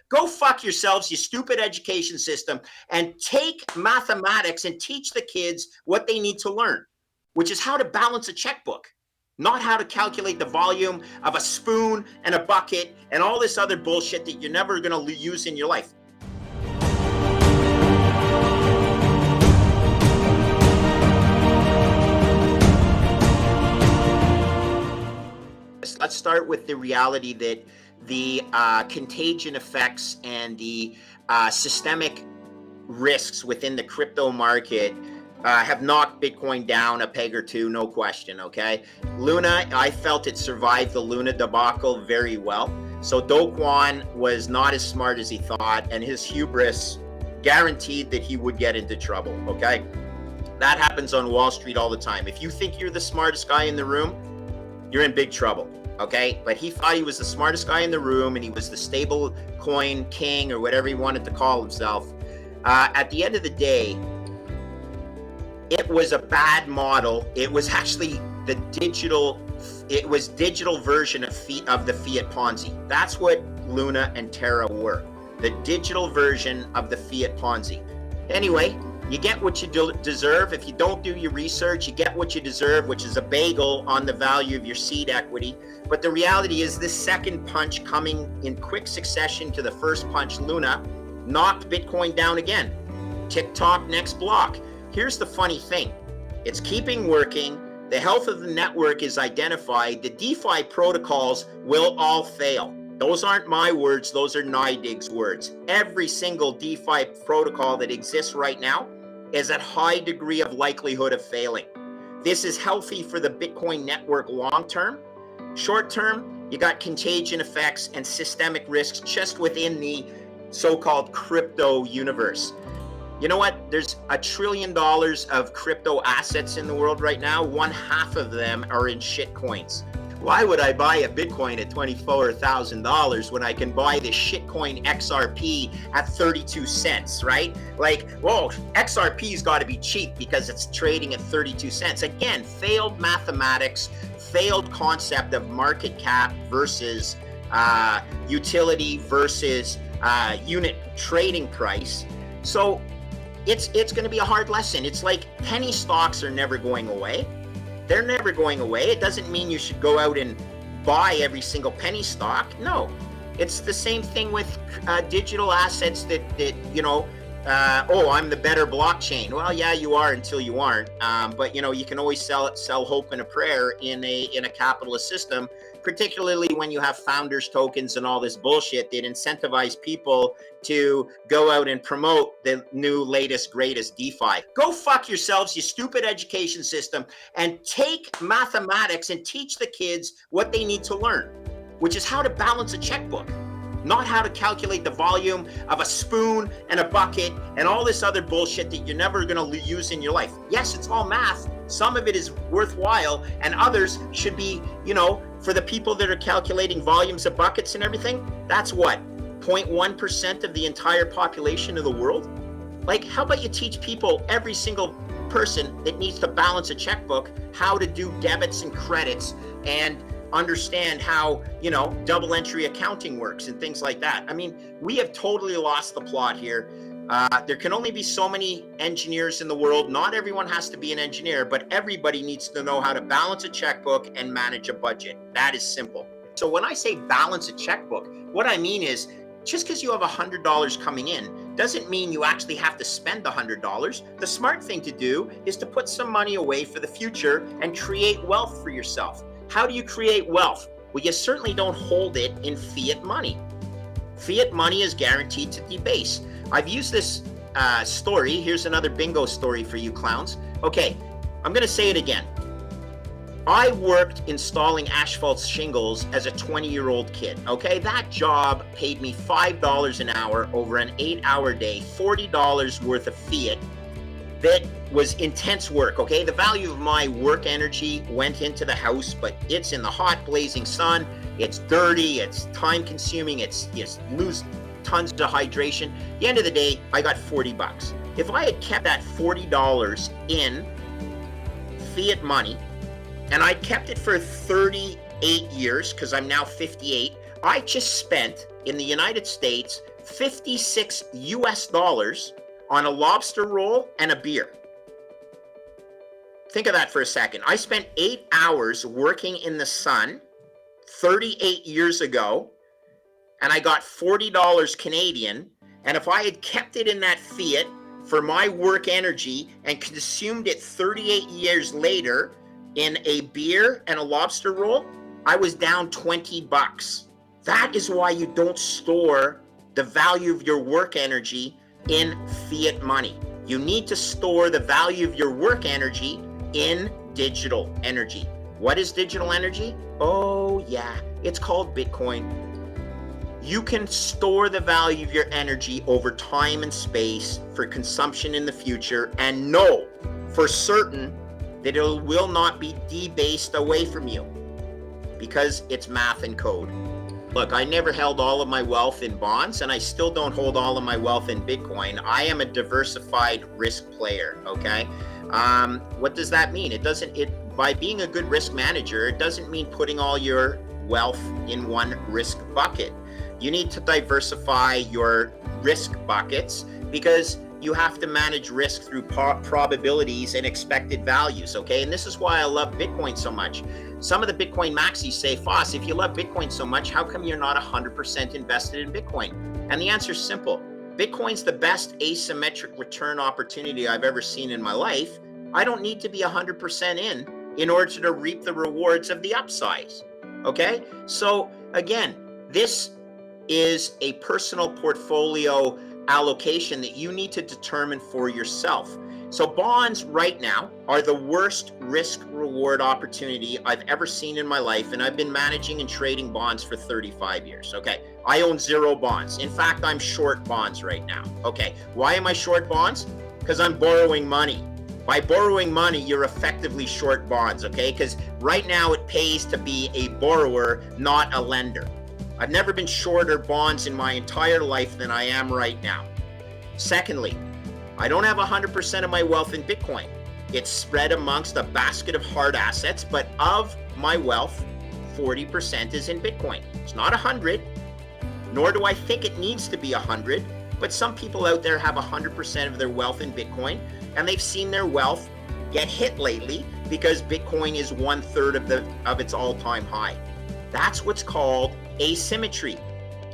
Go fuck yourselves, you stupid education system, and take mathematics and teach the kids what they need to learn, which is how to balance a checkbook, not how to calculate the volume of a spoon and a bucket and all this other bullshit that you're never going to use in your life. Let's start with the reality that the contagion effects and the systemic risks within the crypto market have knocked Bitcoin down a peg or two, no question, okay? Luna, I felt it survived the Luna debacle very well. So Do Kwon was not as smart as he thought, and his hubris guaranteed that he would get into trouble, okay? That happens on Wall Street all the time. If you think you're the smartest guy in the room, you're in big trouble, okay? But he thought he was the smartest guy in the room, and he was the stable coin king or whatever he wanted to call himself. At the end of the day, it was a bad model. It was actually the digital version of the Fiat Ponzi. That's what Luna and Terra were, the digital version of the Fiat Ponzi. Anyway, you get what you deserve. If you don't do your research, you get what you deserve, which is a bagel on the value of your seed equity. But the reality is this second punch coming in quick succession to the first punch, Luna, knocked Bitcoin down again. TikTok next block. Here's the funny thing. It's keeping working. The health of the network is identified. The DeFi protocols will all fail. Those aren't my words. Those are NYDIG's words. Every single DeFi protocol that exists right now is at high degree of likelihood of failing. This is healthy for the Bitcoin network long term. Short term, you got contagion effects and systemic risks just within the so-called crypto universe. You know what? There's $1 trillion of crypto assets in the world right now. 1/2 of them are in shit coins. Why would I buy a Bitcoin at $24,000 when I can buy this shitcoin XRP at 32 cents, right? Like, whoa, XRP's got to be cheap because it's trading at 32 cents. Again, failed mathematics, failed concept of market cap versus utility versus unit trading price. So it's going to be a hard lesson. It's like penny stocks are never going away. They're never going away. It doesn't mean you should go out and buy every single penny stock. No, it's the same thing with digital assets that you know, oh, I'm the better blockchain. Well, yeah, you are until you aren't. But you know, you can always sell hope and a prayer in a capitalist system, particularly when you have founders tokens and all this bullshit that incentivize people to go out and promote the new, latest, greatest DeFi. Go fuck yourselves, you stupid education system, and take mathematics and teach the kids what they need to learn, which is how to balance a checkbook, not how to calculate the volume of a spoon and a bucket and all this other bullshit that you're never going to use in your life. Yes, it's all math. Some of it is worthwhile, and others should be, you know, for the people that are calculating volumes of buckets and everything, that's what, 0.1% of the entire population of the world? Like, how about you teach people, every single person that needs to balance a checkbook, how to do debits and credits and understand how, you know, double entry accounting works and things like that. I mean, we have totally lost the plot here. There can only be so many engineers in the world. Not everyone has to be an engineer, but everybody needs to know how to balance a checkbook and manage a budget. That is simple. So when I say balance a checkbook, what I mean is just because you have $100 coming in doesn't mean you actually have to spend $100. The smart thing to do is to put some money away for the future and create wealth for yourself. How do you create wealth? Well, you certainly don't hold it in fiat money. Fiat money is guaranteed to debase. I've used this story. Here's another bingo story for you clowns. Okay, I'm going to say it again. I worked installing asphalt shingles as a 20-year-old kid, okay? That job paid me $5 an hour over an 8-hour day, $40 worth of fiat. That was intense work, okay? The value of my work energy went into the house, but it's in the hot, blazing sun. It's dirty, it's time-consuming, you lose tons of hydration. At the end of the day, I got $40. If I had kept that $40 in fiat money, and I kept it for 38 years, because I'm now 58, I just spent, in the United States, $56 US on a lobster roll and a beer. Think of that for a second. I spent 8 hours working in the sun 38 years ago, and I got $40 Canadian. And if I had kept it in that fiat for my work energy and consumed it 38 years later in a beer and a lobster roll, I was down 20 bucks. That is why you don't store the value of your work energy in fiat money. You need to store the value of your work energy in digital energy. What is digital energy? Oh yeah, it's called Bitcoin. You can store the value of your energy over time and space for consumption in the future, and know for certain that it will not be debased away from you, because it's math and code. Look, I never held all of my wealth in bonds, and I still don't hold all of my wealth in Bitcoin. I am a diversified risk player, okay? What does that mean? By being a good risk manager, it doesn't mean putting all your wealth in one risk bucket. You need to diversify your risk buckets, because you have to manage risk through probabilities and expected values, okay? And this is why I love Bitcoin so much. Some of the Bitcoin maxis say, Foss, if you love Bitcoin so much, how come you're not 100% invested in Bitcoin? And the answer is simple. Bitcoin's the best asymmetric return opportunity I've ever seen in my life. I don't need to be 100% in order to reap the rewards of the upside, okay? So again, this is a personal portfolio allocation that you need to determine for yourself. So bonds right now are the worst risk reward opportunity I've ever seen in my life, and I've been managing and trading bonds for 35 years. Okay, I own 0 bonds. In fact, I'm short bonds right now. Okay, why am I short bonds? Because I'm borrowing money. By borrowing money, you're effectively short bonds, okay? Because right now it pays to be a borrower, not a lender. I've never been shorter bonds in my entire life than I am right now. Secondly, I don't have 100% of my wealth in Bitcoin. It's spread amongst a basket of hard assets, but of my wealth, 40% is in Bitcoin. It's not 100, nor do I think it needs to be 100, but some people out there have 100% of their wealth in Bitcoin, and they've seen their wealth get hit lately because Bitcoin is 1/3 of its all-time high. That's what's called asymmetry.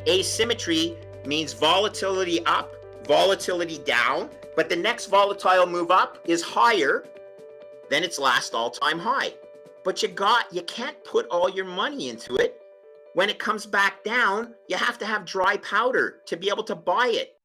Asymmetry means volatility up, volatility down, but the next volatile move up is higher than its last all-time high. But you can't put all your money into it. When it comes back down, you have to have dry powder to be able to buy it